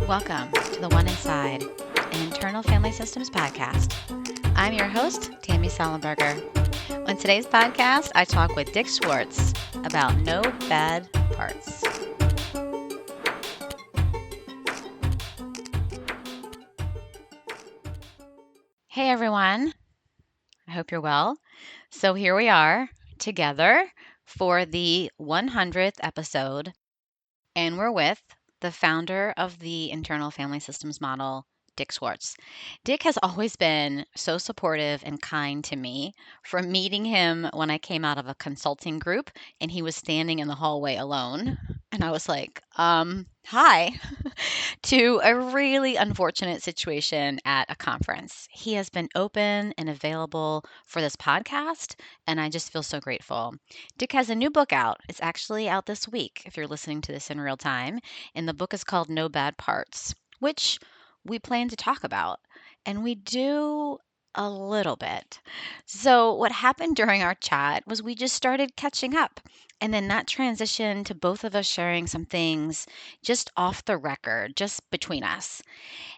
Welcome to The One Inside, an internal family systems podcast. I'm your host, Tammy Sallenberger. On today's podcast, I talk with Dick Schwartz about no bad parts. Hey everyone, I hope you're well. So here we are together for the 100th episode, and we're with the founder of the internal family systems model, Dick Schwartz. Dick has always been so supportive and kind to me. From meeting him when I came out of a consulting group and he was standing in the hallway alone, and I was like, hi, to a really unfortunate situation at a conference. He has been open and available for this podcast, and I just feel so grateful. Dick has a new book out. It's actually out this week if you're listening to this in real time. And the book is called No Bad Parts, which we plan to talk about. And we do a little bit. So, what happened during our chat was we just started catching up. And then that transitioned to both of us sharing some things just off the record, just between us.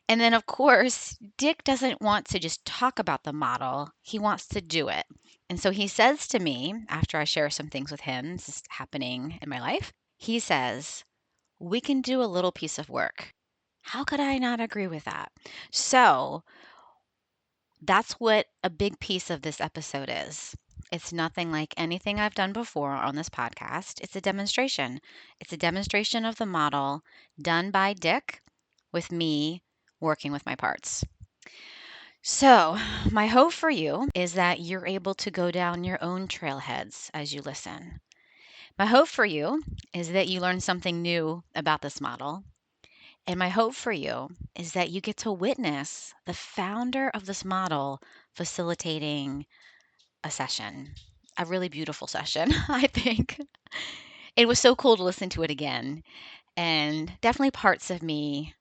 And then, of course, Dick doesn't want to just talk about the model, he wants to do it. And so he says to me, after I share some things with him, this is happening in my life, he says, we can do a little piece of work. How could I not agree with that? So that's what a big piece of this episode is. It's nothing like anything I've done before on this podcast. It's a demonstration. It's a demonstration of the model done by Dick with me working with my parts. So, my hope for you is that you're able to go down your own trailheads as you listen. My hope for you is that you learn something new about this model. And my hope for you is that you get to witness the founder of this model facilitating a session, a really beautiful session, I think. It was so cool to listen to it again. And definitely parts of me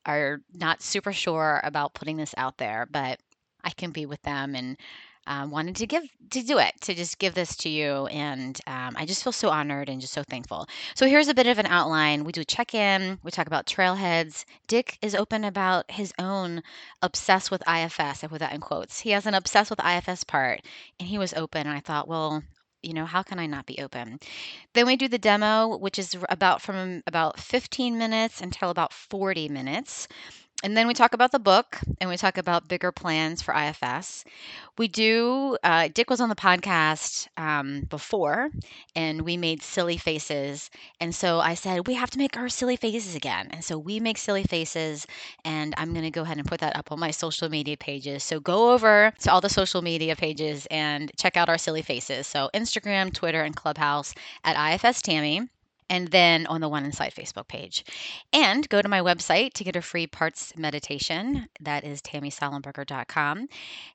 are not super sure about putting this out there, but I can be with them and wanted to just give this to you. And I just feel so honored and just so thankful. So here's a bit of an outline. We do check in, we talk about trailheads. Dick is open about his own obsessed with IFS. I put that in quotes. He has an obsessed with IFS part, and he was open. And I thought, well, how can I not be open? Then we do the demo, which is from about 15 minutes until about 40 minutes. And then we talk about the book and we talk about bigger plans for IFS. Dick was on the podcast before and we made silly faces. And so I said, we have to make our silly faces again. And so we make silly faces and I'm going to go ahead and put that up on my social media pages. So go over to all the social media pages and check out our silly faces. So Instagram, Twitter, and Clubhouse at IFS Tammy, and then on the One Inside Facebook page. And go to my website to get a free parts meditation. That is tammysallenberger.com.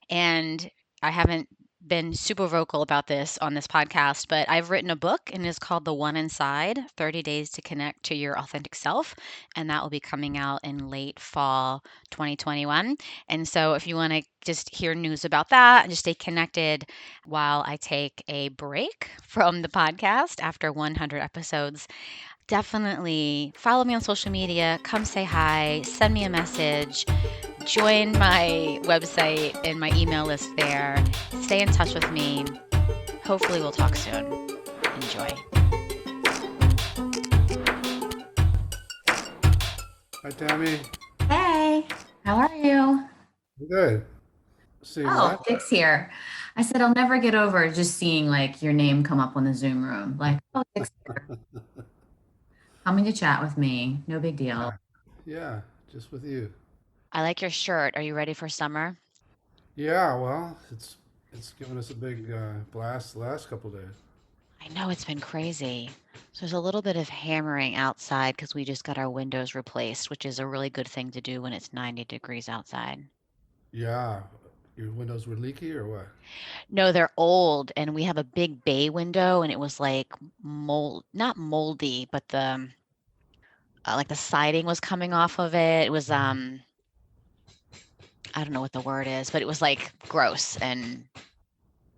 And I haven't been super vocal about this on this podcast, but I've written a book and it's called The One Inside 30 Days to Connect to Your Authentic Self. And that will be coming out in late fall 2021. And so if you want to just hear news about that and just stay connected while I take a break from the podcast after 100 episodes, definitely follow me on social media. Come say hi, send me a message, join my website and my email list there. Stay in touch with me. Hopefully, we'll talk soon. Enjoy. Hi, Tammy. Hey, how are you? Good. See Oh, what? Dick's here. I said I'll never get over just seeing like your name come up on the Zoom room. Like, oh, Dick's here. Coming to chat with me. No big deal. Yeah, just with you. I like your shirt. Are you ready for summer? Yeah, well, it's given us a big blast the last couple days. I know it's been crazy. So there's a little bit of hammering outside because we just got our windows replaced, which is a really good thing to do when it's 90 degrees outside. Yeah, your windows were leaky or what? No, they're old, and we have a big bay window, and it was like not moldy, but like the siding was coming off of it. It was I don't know what the word is, but it was like gross, and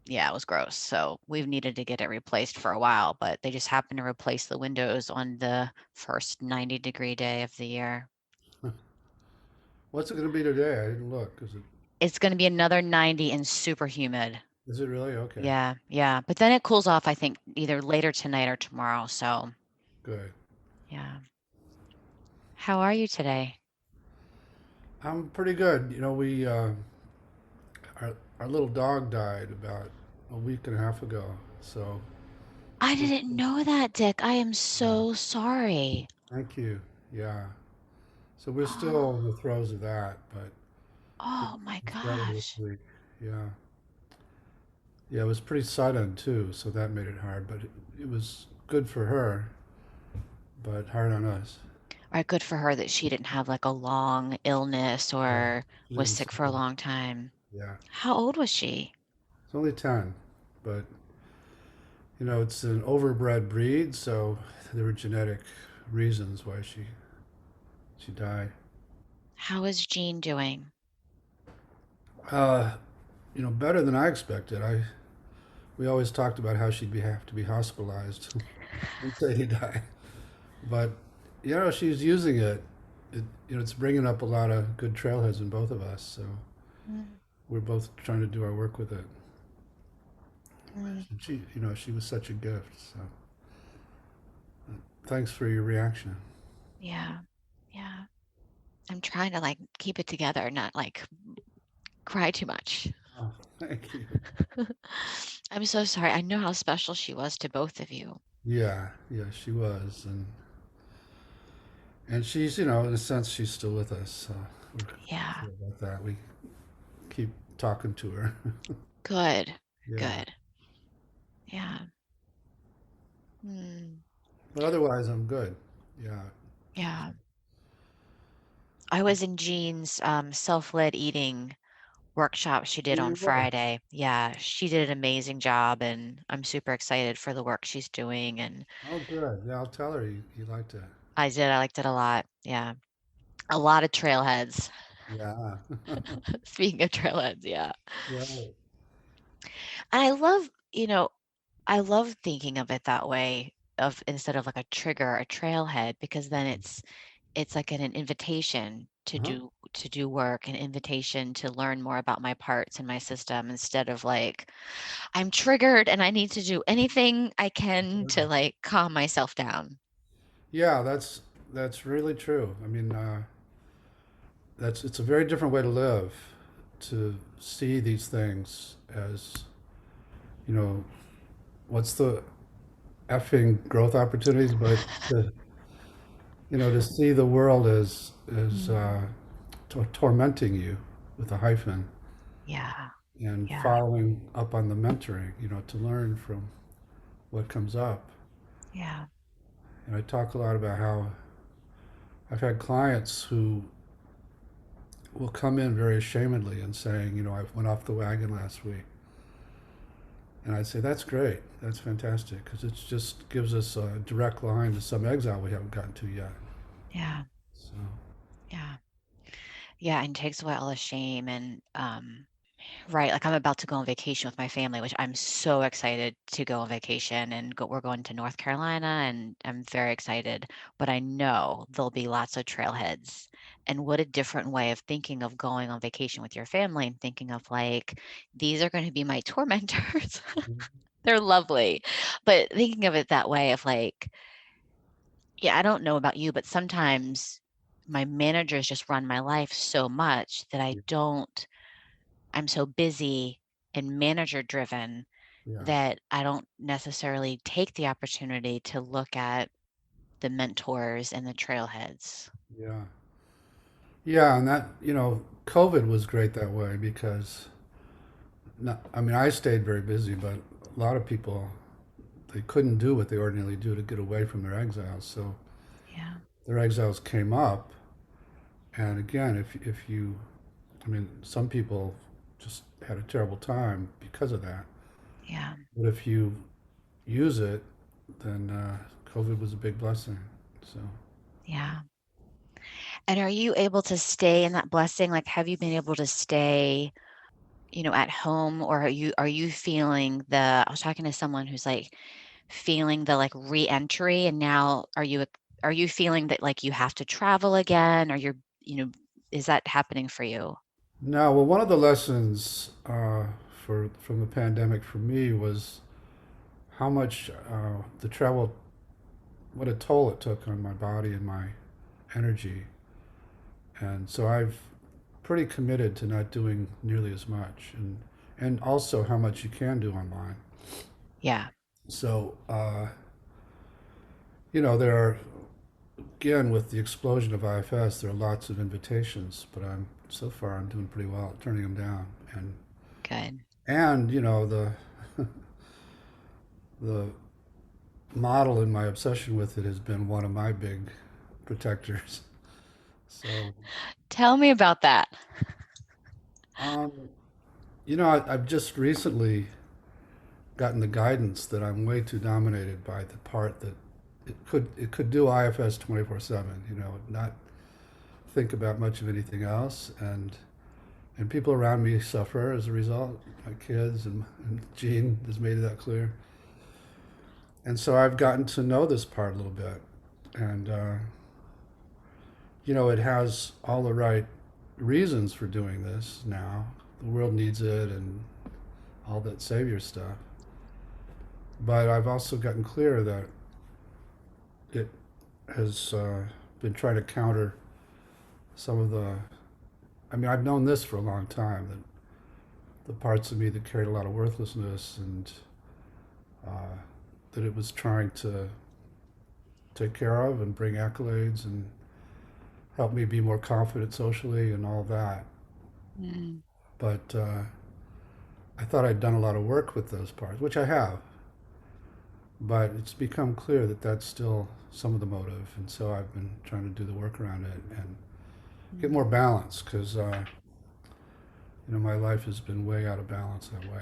yeah, it was gross. So we've needed to get it replaced for a while, but they just happened to replace the windows on the first 90-degree day of the year. What's it going to be today? I didn't look. It's going to be another 90 and super humid. Is it really? Okay. Yeah, yeah. But then it cools off, I think, either later tonight or tomorrow. So, Good. yeah. How are you today? I'm pretty good. Our little dog died about a week and a half ago. So I just didn't know that, Dick. I am yeah. so sorry. Thank you. Yeah. So we're still in Oh, the throes of that, but it, oh my it's better this gosh. week. Yeah. Yeah, it was pretty sudden too, so that made it hard. But it was good for her, but hard on us. All right, good for her that she didn't have like a long illness Yeah. or She was didn't sick for a suffer. long time. Yeah. How old was she? It's only 10, but it's an overbred breed, so there were genetic reasons why she died. How is Jean doing? Uh, better than I expected. We always talked about how she'd have to be hospitalized when Sadie died, but she's using it. It's bringing up a lot of good trailheads in both of us, so Mm, we're both trying to do our work with it. mm. And she was such a gift. So thanks for your reaction. Yeah, yeah. I'm trying to like keep it together, not like cry too much. Oh, thank you. I'm so sorry. I know how special she was to both of you. Yeah, yeah, she was, and she's, in a sense, she's still with us. So we're Yeah, sorry about that. We keep talking to her. good, Yeah, good. Yeah. Mm, but otherwise, I'm good. Yeah. yeah. I was in Jean's self-led eating workshop she Oh, did on you were. Friday. Yeah, she did an amazing job, and I'm super excited for the work she's doing. And Oh, good. Yeah, I'll tell her you liked it. I did, I liked it a lot. Yeah, a lot of trailheads. Yeah. Speaking of trailheads, yeah. Right. And I love, I love thinking of it that way of instead of like a trigger, a trailhead, because then it's like an invitation Uh-huh. to do work, an invitation to learn more about my parts and my system instead of like I'm triggered and I need to do anything I can to Right. like calm myself down. Yeah, that's really true. I mean, it's a very different way to live, to see these things as, you know, what's the effing growth opportunities, but to see the world as Mm. tormenting you with a hyphen Yeah, and yeah, following up on the mentoring, to learn from what comes up. yeah. And I talk a lot about how I've had clients who will come in very ashamedly and saying, I went off the wagon last week. And I'd say, that's great. That's fantastic. Because it just gives us a direct line to some exile we haven't gotten to yet. Yeah, So, yeah, yeah, and takes away all the shame and right, like I'm about to go on vacation with my family, which I'm so excited to go on vacation and we're going to North Carolina and I'm very excited, but I know there'll be lots of trailheads. And what a different way of thinking of going on vacation with your family and thinking of like, these are going to be my tormentors. They're lovely. But thinking of it that way of like, yeah, I don't know about you, but sometimes my managers just run my life so much that yeah, I'm so busy and manager driven yeah, that I don't necessarily take the opportunity to look at the mentors and the trailheads. yeah. Yeah, and that, COVID was great that way because, not, I mean, I stayed very busy, but a lot of people, they couldn't do what they ordinarily do to get away from their exiles. So Yeah, their exiles came up. And again, if you, I mean, some people just had a terrible time because of that. yeah, But if you use it, then COVID was a big blessing. So yeah. And are you able to stay in that blessing? Like, have you been able to stay, at home, or are you feeling I was talking to someone who's like feeling the like reentry, and now are you feeling that like you have to travel again, or you're, is that happening for you? Now, well, one of the lessons from the pandemic for me was how much the travel, what a toll it took on my body and my energy. And so I've pretty committed to not doing nearly as much, and also how much you can do online. Yeah. So, there are, again, with the explosion of IFS, there are lots of invitations, but so far I'm doing pretty well at turning them down. Good. And the the model in my obsession with it has been one of my big protectors. So, Tell me about that. um, I've just recently gotten the guidance that I'm way too dominated by the part that it could do IFS 24/7. Not think about much of anything else, and people around me suffer as a result. My kids and Jean has made that clear. And so I've gotten to know this part a little bit, and it has all the right reasons for doing this now. The world needs it, and all that savior stuff. But I've also gotten clear that it has been trying to counter some of the. I mean, I've known this for a long time, that the parts of me that carried a lot of worthlessness, and uh, that it was trying to take care of and bring accolades and help me be more confident socially and all that. Mm. But I thought I'd done a lot of work with those parts, which I have. But it's become clear that that's still some of the motive, and so I've been trying to do the work around it and get Mm. more balance, because my life has been way out of balance that way.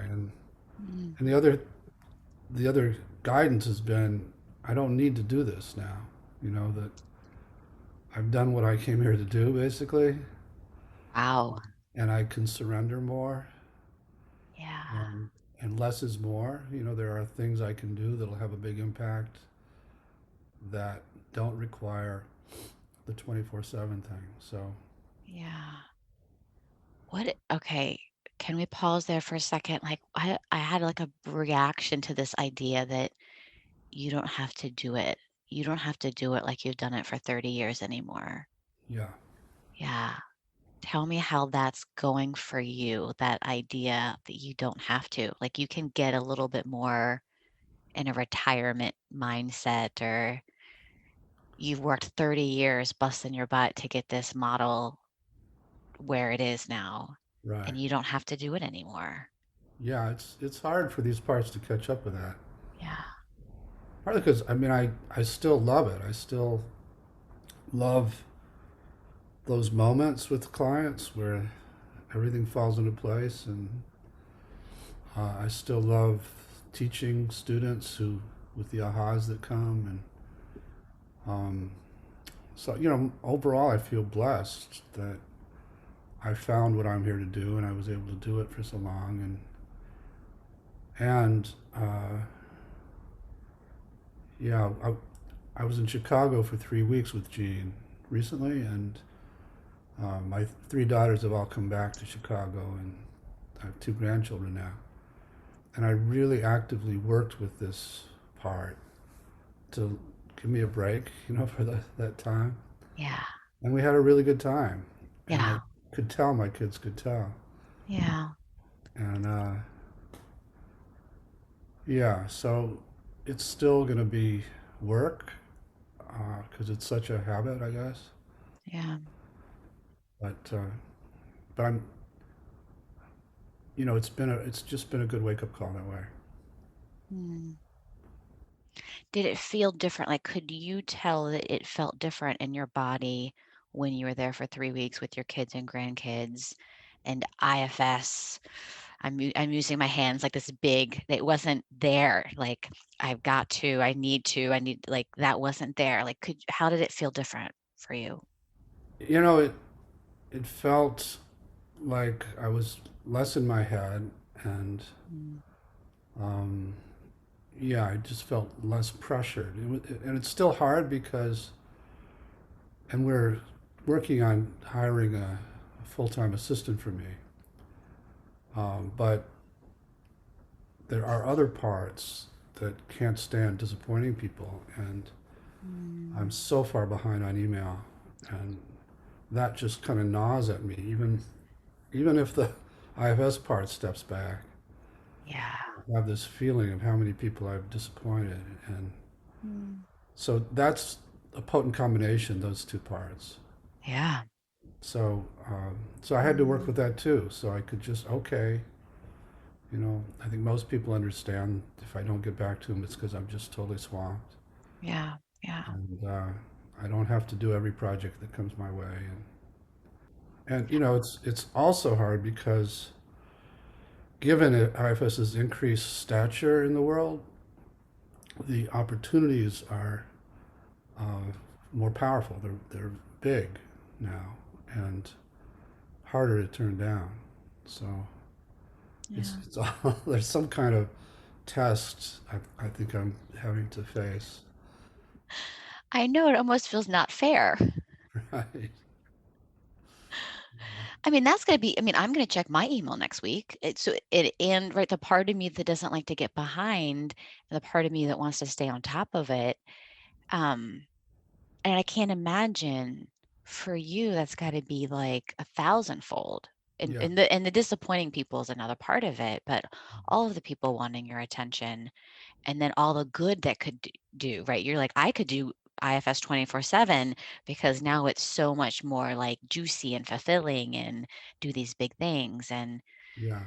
Mm. And the other guidance has been, I don't need to do this now. That I've done what I came here to do, basically, Wow. and I can surrender more, Yeah. and less is more. There are things I can do that'll have a big impact that don't require the 24/7 thing. So, Yeah. Okay, can we pause there for a second? Like, I had like a reaction to this idea that you don't have to do it. You don't have to do it like you've done it for 30 years anymore. yeah, Yeah. Tell me how that's going for you, that idea that you don't have to. Like, you can get a little bit more in a retirement mindset, or you've worked 30 years busting your butt to get this model where it is now, right. and you don't have to do it anymore. Yeah, it's hard for these parts to catch up with that. Yeah. Partly because, I mean, I still love it. I still love those moments with clients where everything falls into place, and I still love teaching students who with the ahas that come, and so overall I feel blessed that I found what I'm here to do, and I was able to do it for so long, and yeah, I was in Chicago for 3 weeks with Gene recently, and my three daughters have all come back to Chicago, and I have two grandchildren now. And I really actively worked with this part to give me a break, for that time. Yeah. And we had a really good time. And I Yeah. could tell my kids could tell. Yeah. And yeah, so it's still going to be work, because it's such a habit, I guess. Yeah. But I'm, it's just been a good wake up call that way. Mm. Did it feel different? Like, could you tell that it felt different in your body when you were there for 3 weeks with your kids and grandkids and IFS? I'm using my hands like this big, it wasn't there. Like, I need, like, that wasn't there. Like, how did it feel different for you? It felt like I was less in my head, and Mm. um, yeah, I just felt less pressured. And it's still hard because, and we're working on hiring a full-time assistant for me. But there are other parts that can't stand disappointing people, and I'm Mm. so far behind on email, and that just kind of gnaws at me. Even if the IFS part steps back, Yeah. I have this feeling of how many people I've disappointed, and Mm. so that's a potent combination. Those two parts. Yeah. So I had to work Mm. with that too. So I could just okay, I think most people understand if I don't get back to them, it's because I'm just totally swamped, Yeah. Yeah. and I don't have to do every project that comes my way. And it's also hard because given IFS's increased stature in the world, the opportunities are uh, more powerful. They're big now and harder to turn down. So Yeah. it's all, there's some kind of test I think I'm having to face. I know it almost feels not fair. Right. I mean, that's gonna be I mean, I'm gonna check my email next week. And right, the part of me that doesn't like to get behind and the part of me that wants to stay on top of it, um, and I can't imagine for you that's gotta be like a thousandfold. And Yeah. and the disappointing people is another part of it, but all of the people wanting your attention and then all the good that could do, right? You're like, I could do IFS 24/7 because now it's so much more like juicy and fulfilling and do these big things. Yeah.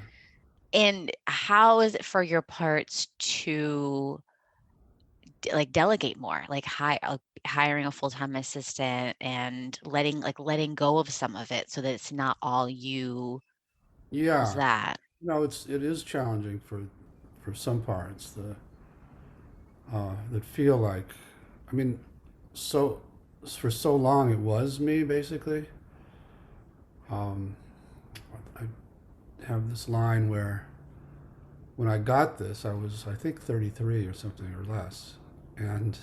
And how is it for your parts to like delegate more, like hiring a full-time assistant and letting go of some of it so that it's not all you? How's Yeah. that? No, it is challenging for some parts that feel like, I mean, so for so long it was me basically. Um, I have this line where when I got this, I was I think 33 or something or less, and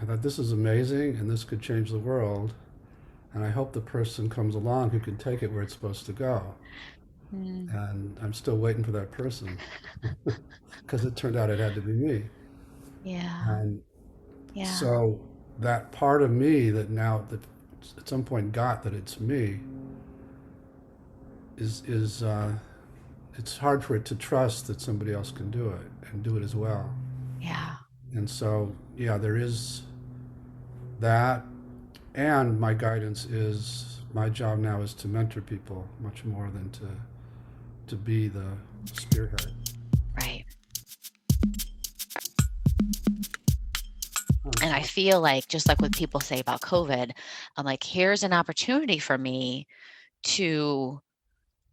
I thought this is amazing and this could change the world, and I hope the person comes along who can take it where it's supposed to go. Mm, And I'm still waiting for that person because it turned out it had to be me. yeah, And yeah, so that part of me that at some point got that it's me is it's hard for it to trust that somebody else can do it and do it as well. yeah, And so yeah, there is that, and my guidance is my job now is to mentor people much more than to be the spearhead. right. And I So, feel like, just like what people say about COVID, I'm like, here's an opportunity for me to,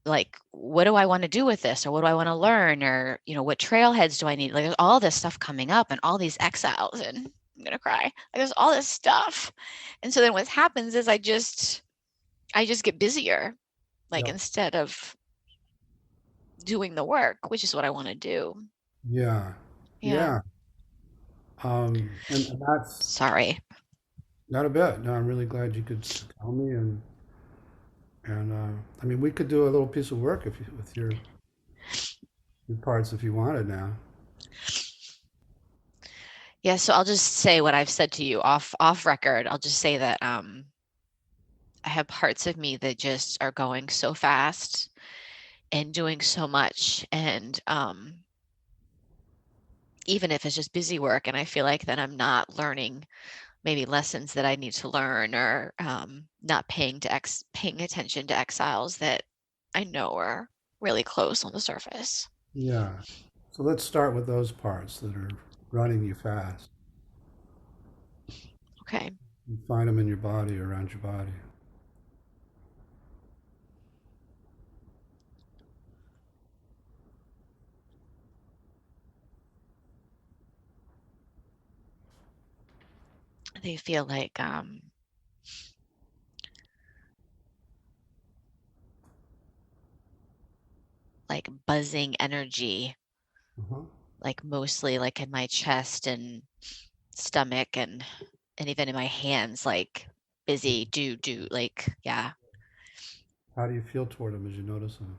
like, what do I want to do with this? Or what do I want to learn? Or, what trailheads do I need? Like, there's all this stuff coming up and all these exiles, and I'm gonna cry. Like, there's all this stuff. And so then what happens is I just get busier, like, yeah, instead of doing the work, which is what I want to do. yeah, Yeah. yeah. And that's Sorry. not a bit. No, I'm really glad you could tell me, and I mean, we could do a little piece of work if you, with your parts if you wanted now. Yeah, so I'll just say what I've said to you off record. I'll just say that I have parts of me that just are going so fast and doing so much, and even if it's just busy work, and I feel like then I'm not learning maybe lessons that I need to learn, or not paying attention to exiles that I know are really close on the surface. Yeah. So let's start with those parts that are running you fast. Okay. You find them in your body, around your body. They feel like buzzing energy, Uh-huh. like mostly like in my chest and stomach, and even in my hands, like busy, do, like, yeah. How do you feel toward them as you notice them?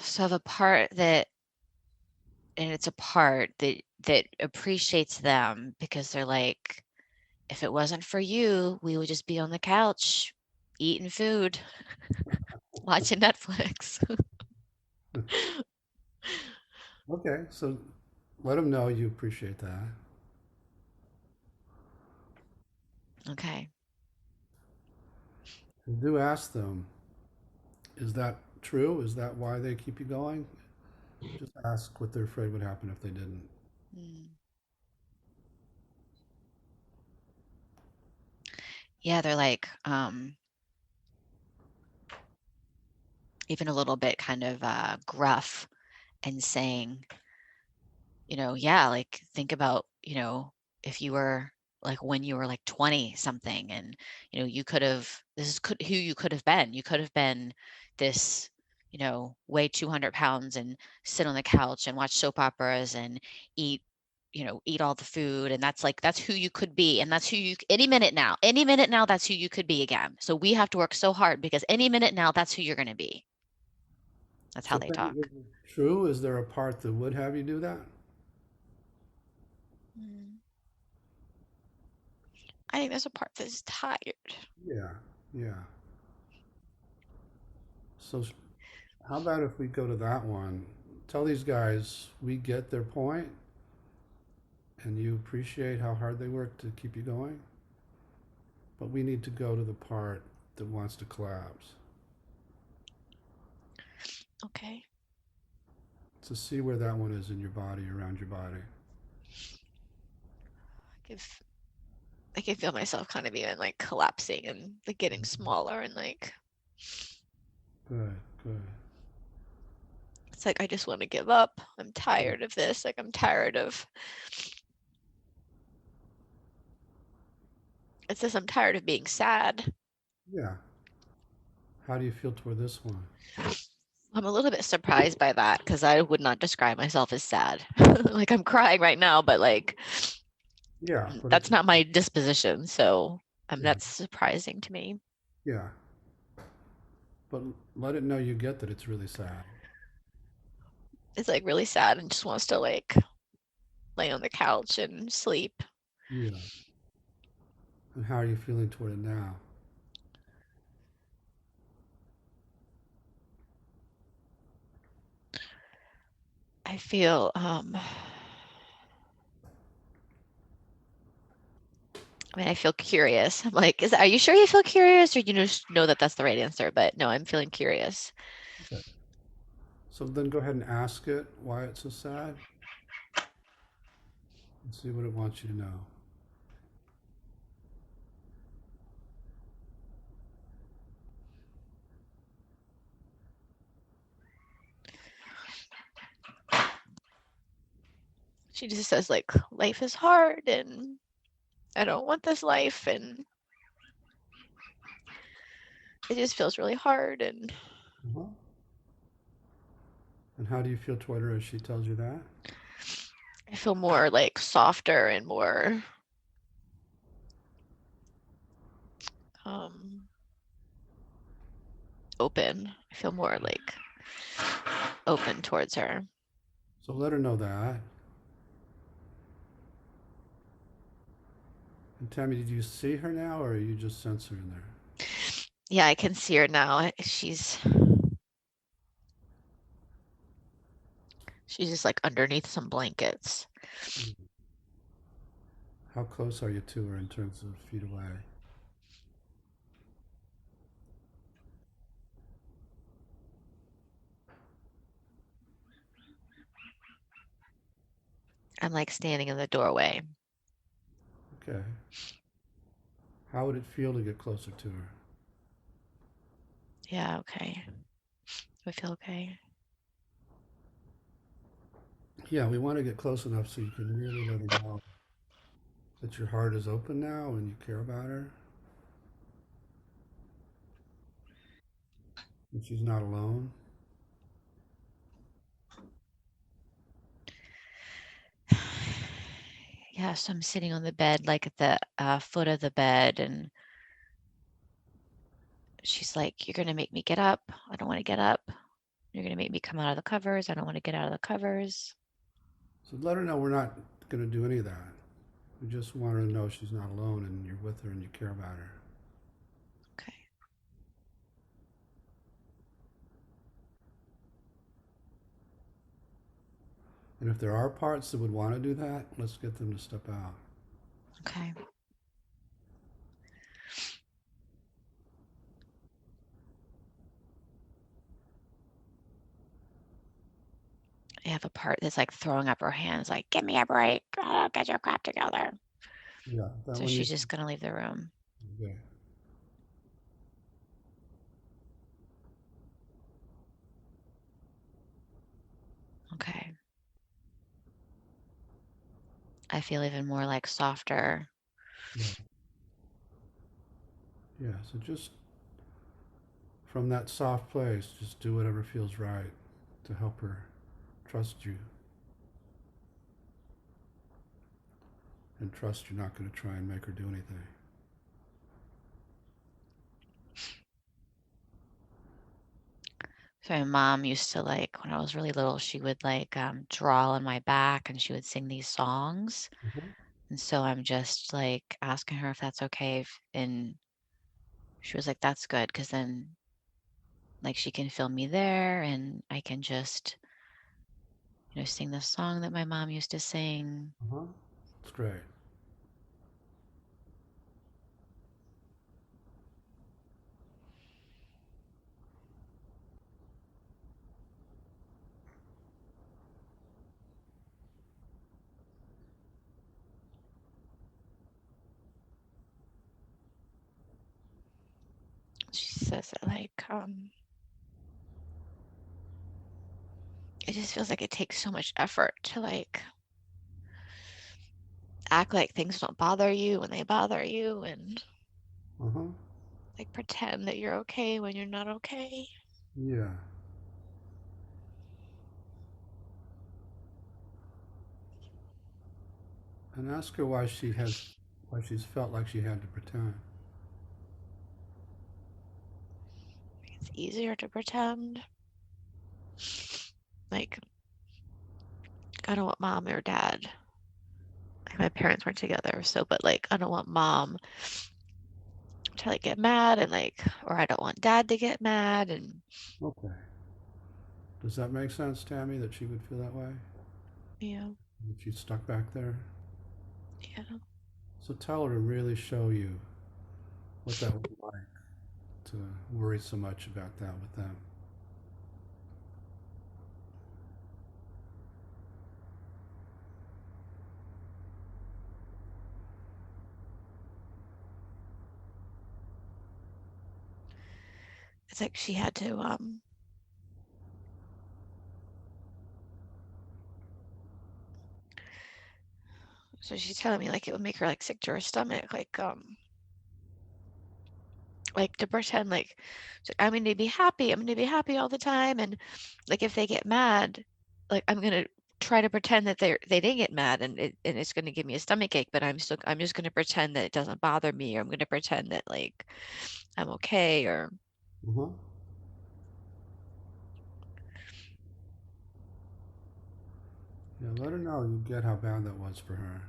So the part that, and it's a part that appreciates them because they're like, if it wasn't for you, we would just be on the couch eating food, watching Netflix. Okay, so let them know you appreciate that. Okay. And do ask them, is that true? Is that why they keep you going? Just ask what they're afraid would happen if they didn't. Mm. Yeah, they're like, even a little bit kind of gruff and saying, yeah, like think about, if you were like when you were like 20 something and, you could have, who you could have been. You could have been this, weigh 200 pounds and sit on the couch and watch soap operas and eat, eat all the food. And that's who you could be. And that's who you, any minute now, that's who you could be again. So we have to work so hard because any minute now, that's who you're going to be. That's how So they then, is talk. it true? Is there a part that would have you do that? Mm. I think there's a part that's tired. Yeah, yeah. So how about if we go to that one? Tell these guys we get their point and you appreciate how hard they work to keep you going, but we need to go to the part that wants to collapse Okay. to see where that one is in your body, around your body. If I can feel myself kind of even like collapsing and like getting Mhm. smaller and like Good, good. it's like I just want to give up. I'm Yeah, tired of this. Like I'm tired of it's just I'm tired of being sad. yeah. How do you feel toward this one? I'm a little bit surprised by that because I would not describe myself as sad. Like I'm crying right now, but like Yeah, but that's it's, not my disposition. So yeah, that's surprising to me. yeah. But let it know you get that it's really sad. It's like really sad and just wants to like lay on the couch and sleep. Yeah. And how are you feeling toward it now? I feel I mean, I feel curious. I'm like, are you sure you feel curious or you just know that that's the right answer? But no, I'm feeling curious. Okay. So then go ahead and ask it why it's so sad and see what it wants you to know. She just says like, life is hard and I don't want this life and it just feels really hard and Uh-huh. And how do you feel toward her as she tells you that? I feel more like softer and more um open. I feel more like open towards her. So let her know that. And Tammy, did you see her now or are you just sense her in there? Yeah, I can see her now. She's just like underneath some blankets. Mm. How close are you to her in terms of feet away? I'm like standing in the doorway. Okay. How would it feel to get closer to her? Yeah, okay. I feel okay. Yeah, we want to get close enough so you can really let her know that your heart is open now and you care about her and she's not alone. Yeah, so I'm sitting on the bed, like at the foot of the bed, and she's like, "You're gonna make me get up. I don't want to get up. You're gonna make me come out of the covers. I don't want to get out of the covers." So let her know we're not going to do any of that. We just want her to know she's not alone and you're with her and you care about her. Okay. And if there are parts that would want to do that, let's get them to step out. Okay. I have a part that's like throwing up her hands, like, "Give me a break. Oh, get your crap together." Yeah, that So one she's needs just gonna leave the room. to. Okay. Okay. I feel even more like softer. Yeah. Yeah. So just from that soft place, just do whatever feels right to help her trust you and trust you're not going to try and make her do anything. So my mom used to like, when I was really little, she would like draw on my back and she would sing these songs. Mhm. And so I'm just like asking her if that's okay. And she was like, "That's good, because then like she can feel me there and I can just, sing the song that my mom used to sing." Uh-huh. It's great. She says that like, it just feels like it takes so much effort to like act like things don't bother you when they bother you, and Uh-huh. like pretend that you're okay when you're not okay. Yeah. And ask her why she's felt like she had to pretend. It's easier to pretend. Like, I don't want mom or dad. Like, my parents weren't together, so, but like, I don't want mom to like get mad, and like, or I don't want dad to get mad. And Okay. Does that make sense, Tammy, that she would feel that way? yeah, That she's stuck back there? yeah. So tell her to really show you what that would be like to worry so much about that with them. It's like she had to, so she's telling me like it would make her like sick to her stomach, like to pretend like, she's like, "I'm going to be happy. I'm going to be happy all the time." And like if they get mad, like I'm going to try to pretend that they didn't get mad, and it's going to give me a stomach ache, but I'm just going to pretend that it doesn't bother me, or I'm going to pretend that like I'm okay, or Uh-huh. Yeah, let her know you get how bad that was for her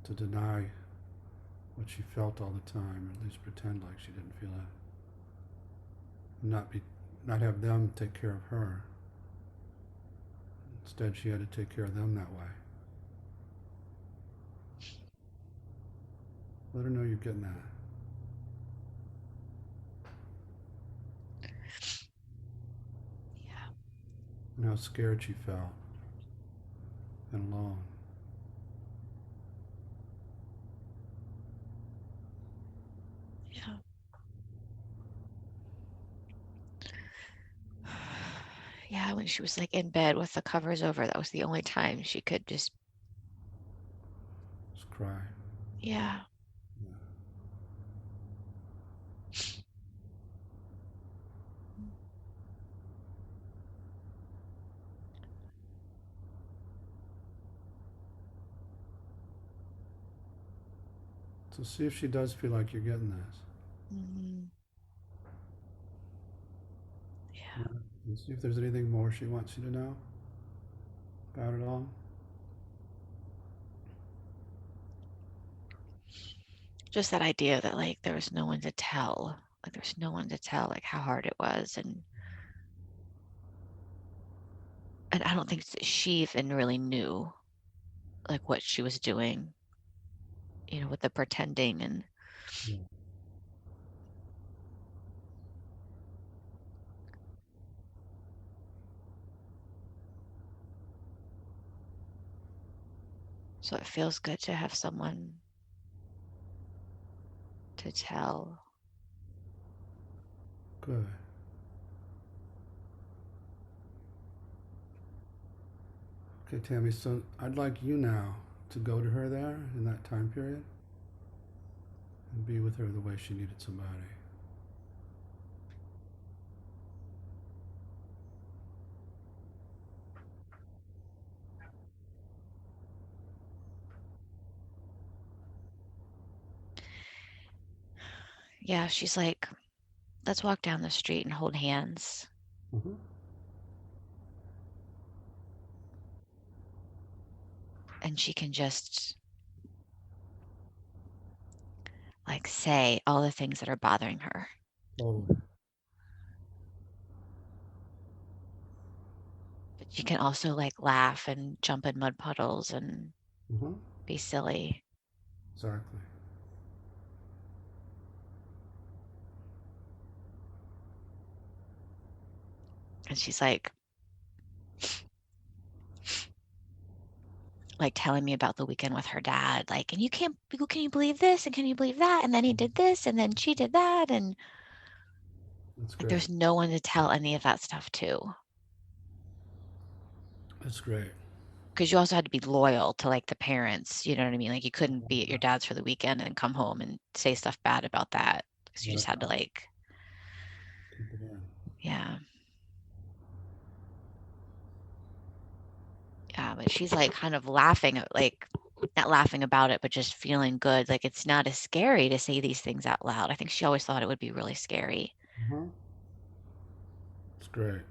to deny what she felt all the time, or at least pretend like she didn't feel it. Not be not have them take care of her. Instead she had to take care of them that way. Let her know you're getting that. yeah, And how scared she felt and alone. yeah. Yeah, when she was like in bed with the covers over, that was the only time she could just, Just cry. yeah. Yeah. So see if she does feel like you're getting this. Mm-hmm. Yeah. And see if there's anything more she wants you to know about it all. Just that idea that like there was no one to tell. Like there's no one to tell like how hard it was, and I don't think she even really knew like what she was doing, with the pretending and Yeah. so it feels good to have someone to tell. Good. Okay, Tammy, so I'd like you now to go to her there in that time period and be with her the way she needed somebody. Yeah, she's like, let's walk down the street and hold hands. Mm-hmm. And she can just like say all the things that are bothering her. Totally. But she can also like laugh and jump in mud puddles and Mm-hmm. be silly. Exactly. And she's like telling me about the weekend with her dad. Like, and can you believe this? And can you believe that? And then he did this and then she did that. And That's like, great. there's no one to tell any of that stuff to. That's great. Because you also had to be loyal to like the parents, you know what I mean? Like you couldn't be at your dad's for the weekend and come home and say stuff bad about that. Because you Yeah, just had to like, keep it in. yeah. Yeah, but she's like kind of laughing at like not laughing about it, but just feeling good. Like it's not as scary to say these things out loud. I think she always thought it would be really scary. Mm-hmm. It's great.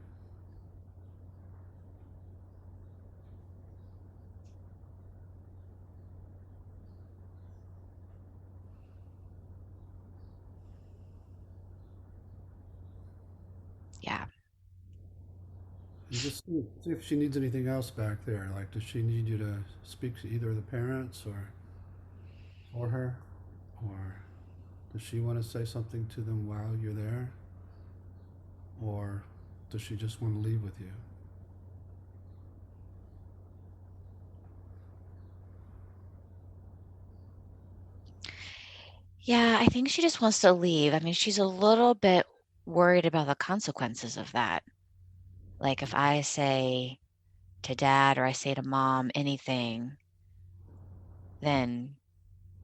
Yeah. And just see if she needs anything else back there. Like, does she need you to speak to either of the parents or her? Or does she want to say something to them while you're there? Or does she just want to leave with you? Yeah, I think she just wants to leave. I mean, she's a little bit worried about the consequences of that. Like if I say to dad or I say to mom anything, then,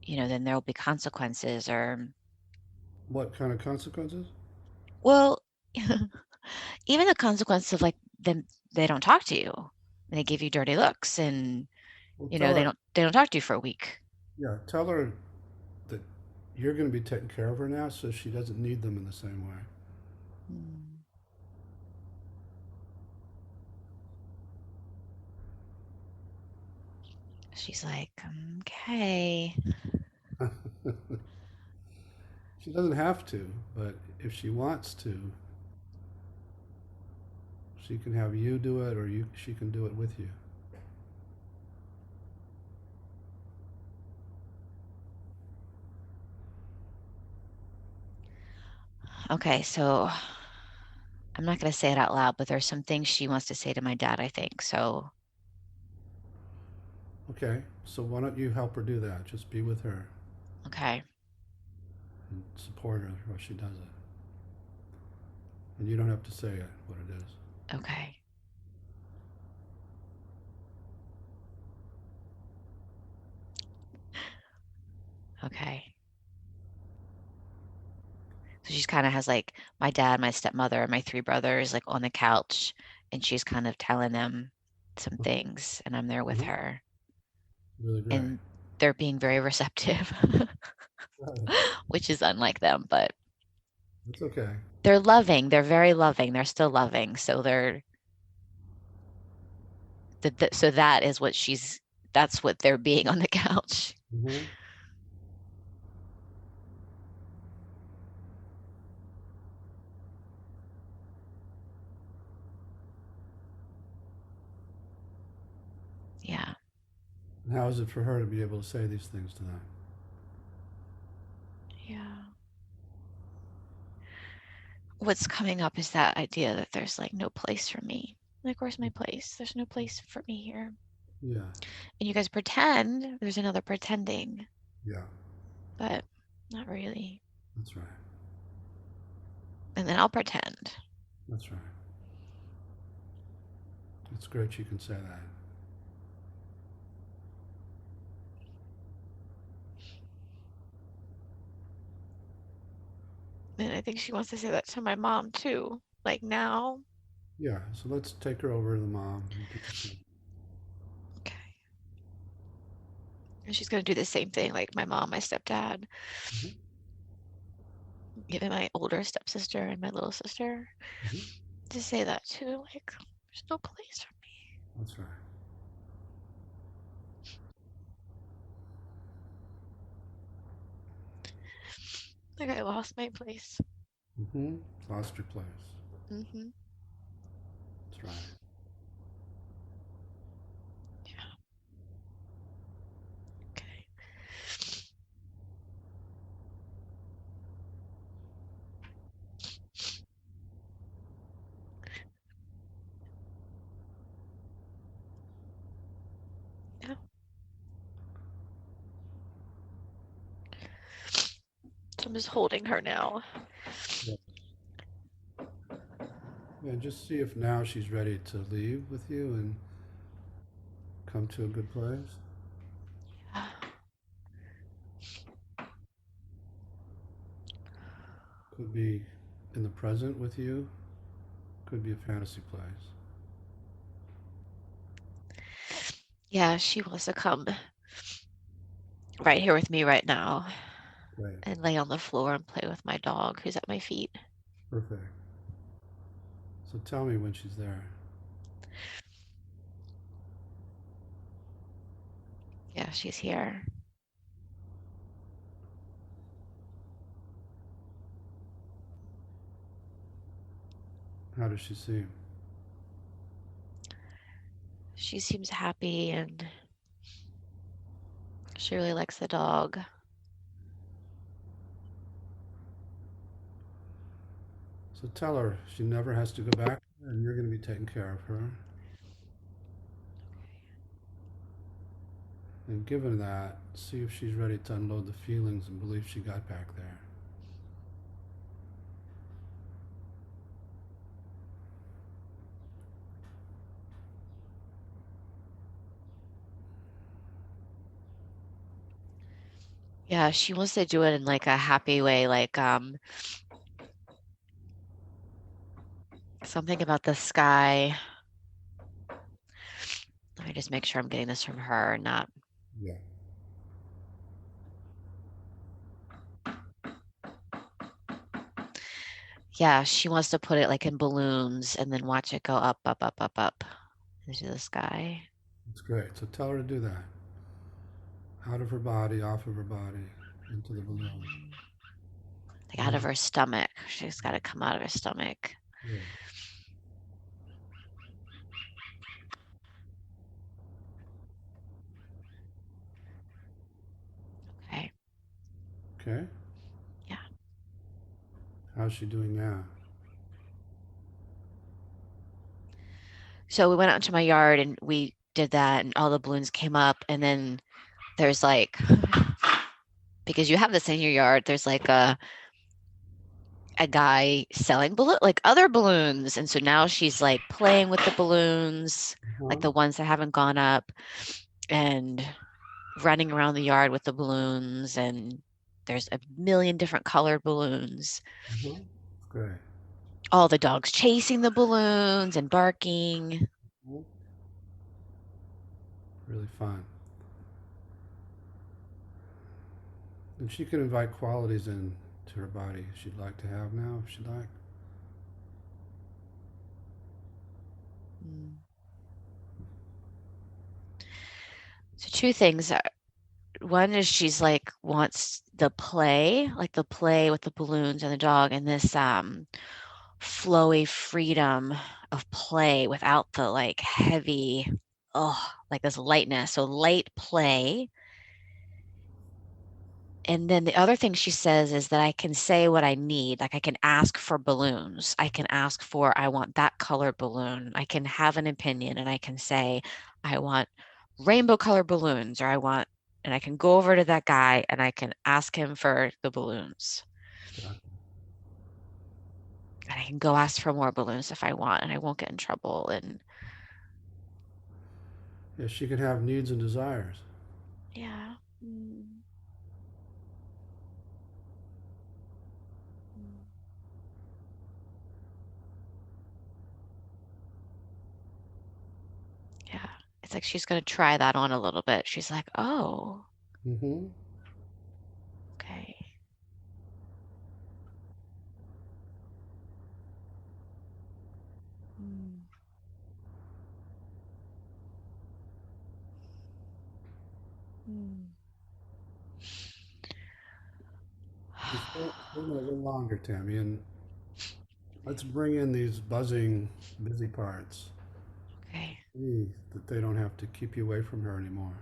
then there'll be consequences or, What kind of consequences? well, even the consequence of like them, they don't talk to you. They give you dirty looks and, Well, tell they her, don't talk to you for a week. yeah, tell her that you're going to be taking care of her now, so she doesn't need them in the same way. Mm. She's like, okay. She doesn't have to, but if she wants to, she can have you do it, or she can do it with you. Okay, so I'm not going to say it out loud, but there's some things she wants to say to my dad, I think. So, Okay, so why don't you help her do that? Just be with her okay. and support her while she does it. And you don't have to say it, what it is. Okay. Okay. So she's kind of has like my dad, my stepmother, and my three brothers like on the couch, and she's kind of telling them some things, and I'm there with Mhm. her, Really great. and they're being very receptive. Right. which is unlike them, but It's okay. they're loving. They're very loving. They're still loving. So so that is what that's what they're being on the couch. Mm-hmm. Yeah. And how is it for her to be able to say these things to them? Yeah. What's coming up is that idea that there's like no place for me. Like, where's my place? There's no place for me here. Yeah. And you guys pretend there's another pretending, Yeah. but not really. That's right. And then I'll pretend. That's right. It's great you can say that. And I think she wants to say that to my mom too. Like now. Yeah. So let's take her over to the mom and get this. Okay. And she's gonna do the same thing, like my mom, my stepdad, Mm-hmm. even my older stepsister and my little sister. Mm-hmm. To say that too, like there's no place for me. That's right. Like I lost my place. Mm-hmm. Lost your place. Mm-hmm. That's right. Yeah. Okay. Yeah. So I'm just holding her now. Yeah. Yeah. Just see if now she's ready to leave with you and come to a good place. Yeah. Could be in the present with you. Could be a fantasy place. Yeah, she wants to come right here with me right now Great. and lay on the floor and play with my dog who's at my feet. Perfect. So tell me when she's there. Yeah, she's here. How does she seem? She seems happy and she really likes the dog. So tell her she never has to go back and you're going to be taking care of her. And given that, see if she's ready to unload the feelings and beliefs she got back there. Yeah, she wants to do it in like a happy way, like something about the sky. Let me just make sure I'm getting this from her, not. Yeah. Yeah, she wants to put it like in balloons and then watch it go up, up, up, up, up into the sky. That's great. So tell her to do that. Out of her body, off of her body, into the balloon. Like out of her stomach. She's got to come out of her stomach. Yeah. Okay. Okay. Yeah. How's she doing now? So we went out into my yard and we did that and all the balloons came up and then there's like, because you have this in your yard, there's like a guy selling like other balloons. And so now she's like playing with the balloons, like Uh-huh. the ones that haven't gone up, and running around the yard with the balloons. And there's a million different colored balloons. Uh-huh. Great. All the dogs chasing the balloons and barking. Uh-huh. Really fun. And she can invite qualities in to her body she'd like to have now, if she'd like. Mm. So two things. One is she's like wants the play with the balloons and the dog, and this flowy freedom of play without the like heavy, oh, like this lightness. So light play. And then the other thing she says is that I can say what I need. Like I can ask for balloons. I can ask for, I want that color balloon. I can have an opinion and I can say, I want rainbow color balloons, or and I can go over to that guy and I can ask him for the balloons. Yeah. And I can go ask for more balloons if I want, and I won't get in trouble. And Yeah, she can have needs and desires. yeah. Mm, mm. Yeah. It's like she's going to try that on a little bit. She's like, oh, Mm-hmm. okay. Mm, mm. Just stay a little longer, Tammy, and let's bring in these buzzing, busy parts. Okay. See that they don't have to keep you away from her anymore,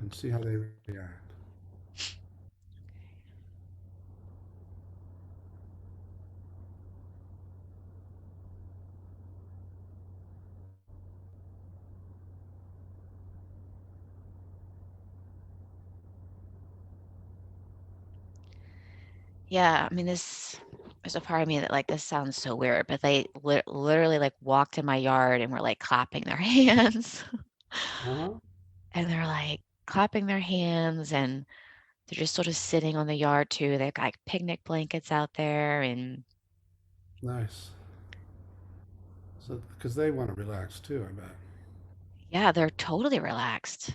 and see how they react. Yeah, I mean, there's a part of me that like this sounds so weird, but they literally like walked in my yard and were like clapping their hands, Uh-huh. and they're like clapping their hands, and they're just sort of sitting on the yard too. They've got like picnic blankets out there, and Nice. So, because they want to relax too, I bet. yeah, they're totally relaxed.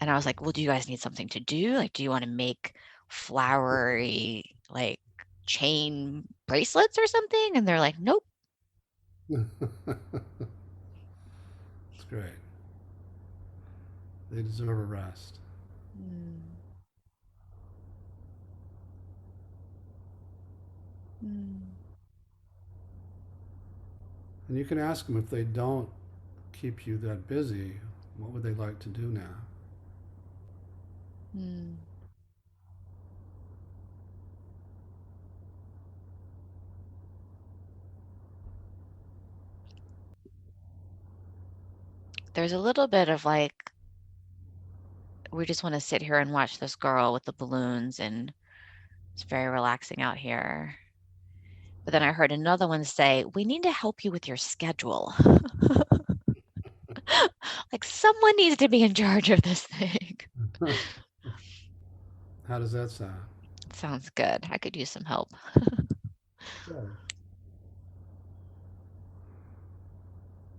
And I was like, well, do you guys need something to do? Like, do you want to make flowery like chain bracelets or something? And they're like, nope. It's great. They deserve a rest. Mm, mm, And you can ask them if they don't keep you that busy, what would they like to do now? mm. There's a little bit of like, we just want to sit here and watch this girl with the balloons, and it's very relaxing out here. But then I heard another one say, we need to help you with your schedule. Like someone needs to be in charge of this thing. How does that sound? Sounds good. I could use some help. Good.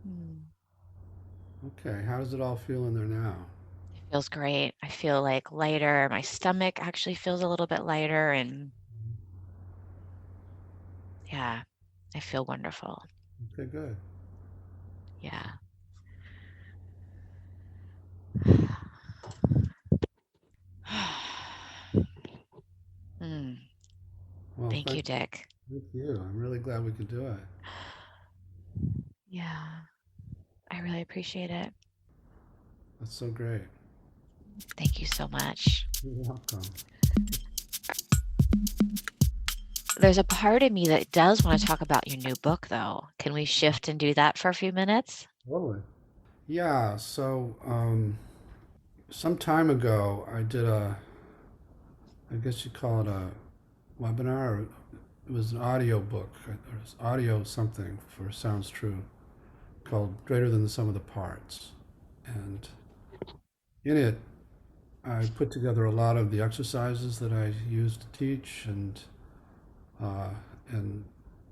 Hmm. Okay, how does it all feel in there now? It feels great. I feel like lighter. My stomach actually feels a little bit lighter, and yeah, I feel wonderful. Okay, good. Yeah. Mm. Well, Thank you, Dick. thank you. I'm really glad we could do it. Yeah, I really appreciate it. That's so great. Thank you so much. You're welcome. There's a part of me that does want to talk about your new book, though. Can we shift and do that for a few minutes? Totally. Yeah, so some time ago I did I guess you call it a webinar. Or it was an audio book, or it was audio something for Sounds True, called Greater Than the Sum of the Parts. And in it, I put together a lot of the exercises that I used to teach, uh, and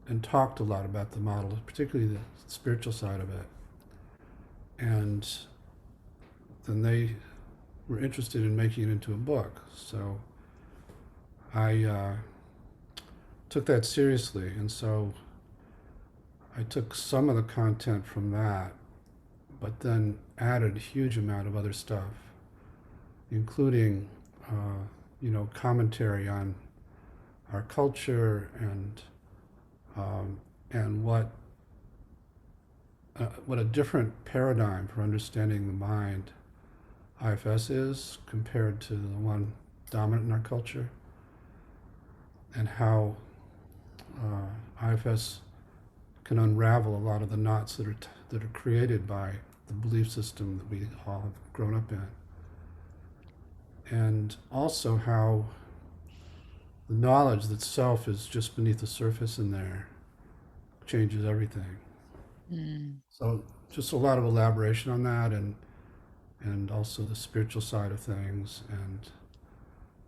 and talked a lot about the model, particularly the spiritual side of it. And then they were interested in making it into a book. So I took that seriously, and so I took some of the content from that, but then added a huge amount of other stuff, including, commentary on our culture um, and what a different paradigm for understanding the mind IFS is compared to the one dominant in our culture, and how IFS can unravel a lot of the knots that are created by the belief system that we all have grown up in, and also how the knowledge that self is just beneath the surface in there changes everything. Mm, So just a lot of elaboration on that, and also the spiritual side of things, and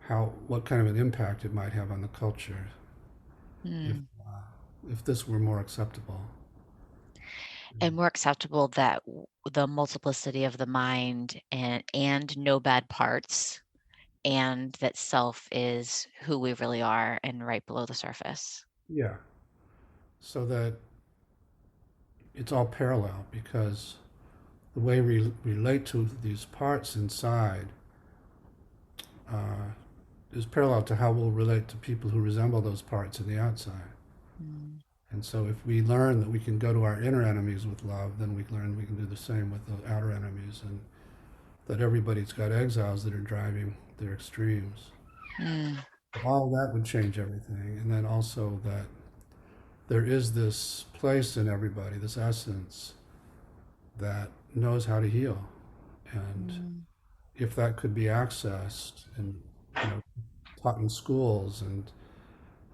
how what kind of an impact it might have on the culture if mm. uh, if this were more acceptable. And more acceptable that the multiplicity of the mind and no bad parts, and that self is who we really are and right below the surface. Yeah, so that it's all parallel, because the way we relate to these parts inside uh, is parallel to how we'll relate to people who resemble those parts in the outside. Mm, And so if we learn that we can go to our inner enemies with love, then we learn we can do the same with the outer enemies, and that everybody's got exiles that are driving their extremes. mm, All that would change everything. And then also that there is this place in everybody, this essence that knows how to heal. And mm. if that could be accessed and, you know, taught in schools and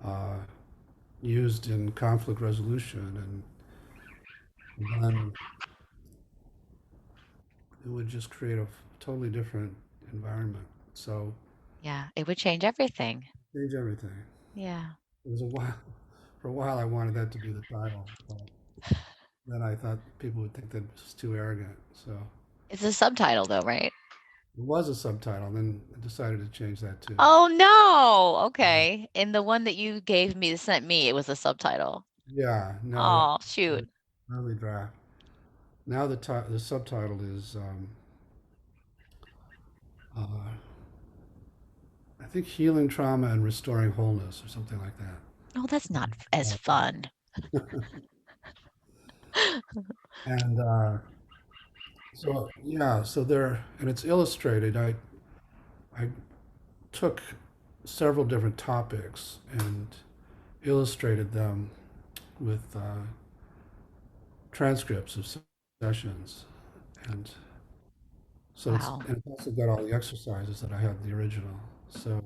uh, used in conflict resolution, and then it would just create a totally different environment. So Yeah, it would change everything. change everything. Yeah. It was a while, for a while I wanted that to be the title, but then I thought people would think that was too arrogant. So It's a subtitle though, right? it was a subtitle, and then I decided to change that too. Oh no. Okay. And the one that you gave me, sent me, it was a subtitle. Yeah, no, that Oh, was shoot. an early draft. Now the subtitle is uh, I think healing trauma and restoring wholeness or something like that. Oh, that's not as fun. And so yeah, so there, and it's illustrated. I took several different topics and illustrated them with transcripts of sessions, and so Wow. it's also got all the exercises that I had in the original. So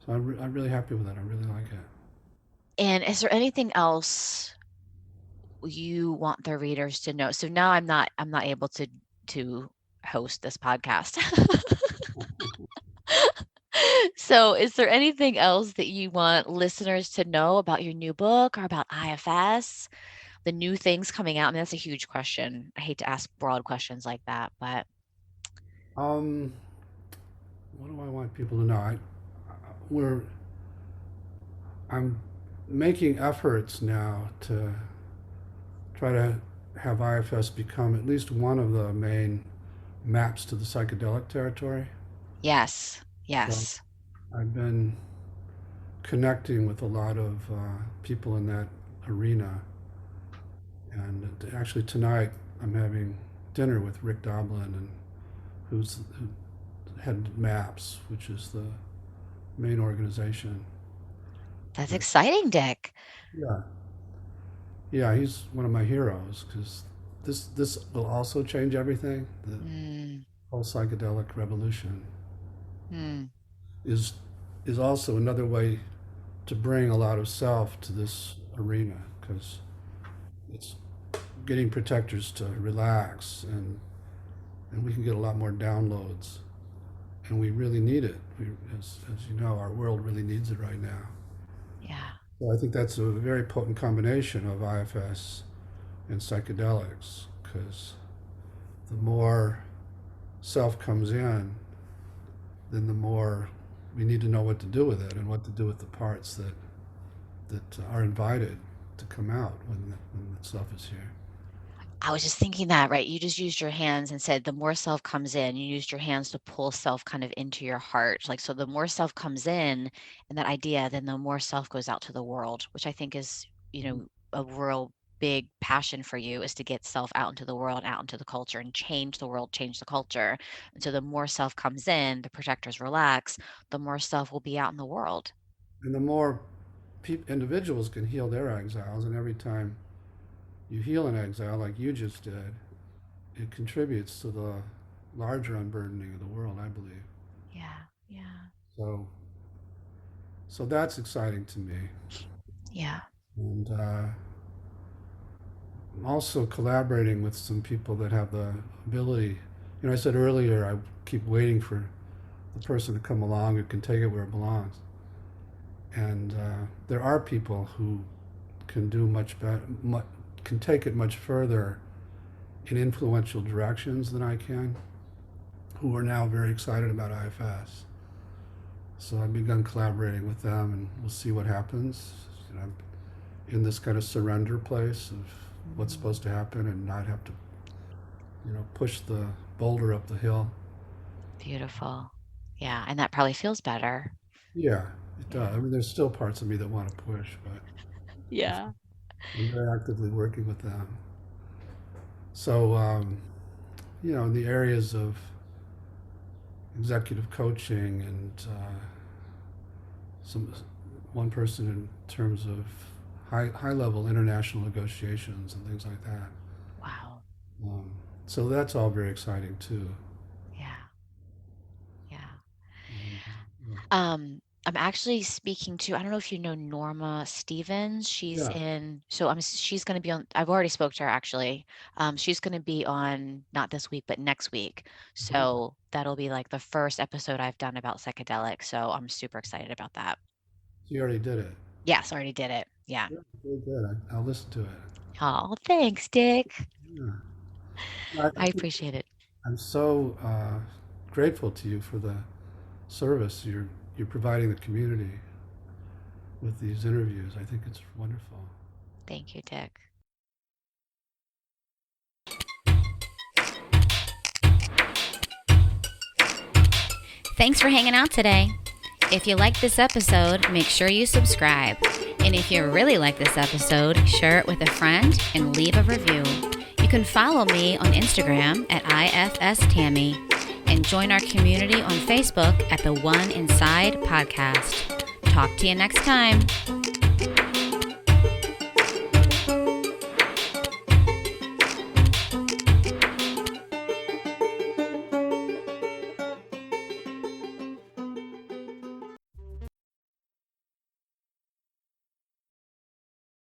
I'm really happy with it. I really like it. And is there anything else you want the readers to know? So now I'm not able to host this podcast. So is there anything else that you want listeners to know about your new book or about IFS, the new things coming out? I mean, that's a huge question. I hate to ask broad questions like that, but Um, what do I want people to know? We're I'm making efforts now to try to have IFS become at least one of the main maps to the psychedelic territory. yes, So yes. I've been connecting with a lot of people in that arena, and actually tonight I'm having dinner with Rick Doblin, and who head MAPS, which is the main organization. That's That, exciting, Dick. yeah, yeah, he's one of my heroes, because this will also change everything. The Mm, whole psychedelic revolution mm. is is also another way to bring a lot of self to this arena, because it's getting protectors to relax, and we can get a lot more downloads, and we really need it. As you know, our world really needs it right now. Yeah. So I think that's a very potent combination of IFS and psychedelics, because the more self comes in, then the more we need to know what to do with it and what to do with the parts that are invited to come out when the self is here. I was just thinking that, right? You just used your hands and said the more self comes in, you used your hands to pull self kind of into your heart. Like, so the more self comes in and that idea, then the more self goes out to the world, which I think is, a real big passion for you is to get self out into the world, out into the culture and change the world, change the culture. And so the more self comes in, the projectors relax, the more self will be out in the world. And the more individuals can heal their exiles, and every time you heal an exile like you just did, it contributes to the larger unburdening of the world, I believe. Yeah, yeah, So, so that's exciting to me. yeah. And I'm also collaborating with some people that have the ability. I said earlier, I keep waiting for the person to come along who can take it where it belongs. And there are people who can do much better, can take it much further in influential directions than I can, who are now very excited about IFS. So I've begun collaborating with them, and we'll see what happens. I'm in this kind of surrender place of what's supposed to happen and not have to, push the boulder up the hill. Beautiful. Yeah, and that probably feels better. Yeah, it does. Yeah. I mean, there's still parts of me that want to push, but Yeah. I'm very actively working with them. So, in the areas of executive coaching and one person in terms of high level international negotiations and things like that. Wow. So that's all very exciting too. Yeah. Yeah. Yeah. I'm actually speaking to, I don't know if you know Norma Stevens. She's Yeah. she's going to be on, I've already spoke to her actually. She's going to be on not this week, but next week. Uh-huh. So that'll be like the first episode I've done about psychedelic. So I'm super excited about that. You already did it. Yes, I already did it. Yeah. Yeah, very good. I'll listen to it. Oh, thanks, Dick. Yeah. I appreciate it. I'm so grateful to you for the service you're providing the community with these interviews. I think it's wonderful. Thank you, Dick. Thanks for hanging out today. If you like this episode, make sure you subscribe. And if you really like this episode, share it with a friend and leave a review. You can follow me on Instagram at IFS Tammy and join our community on Facebook at the One Inside Podcast. Talk to you next time.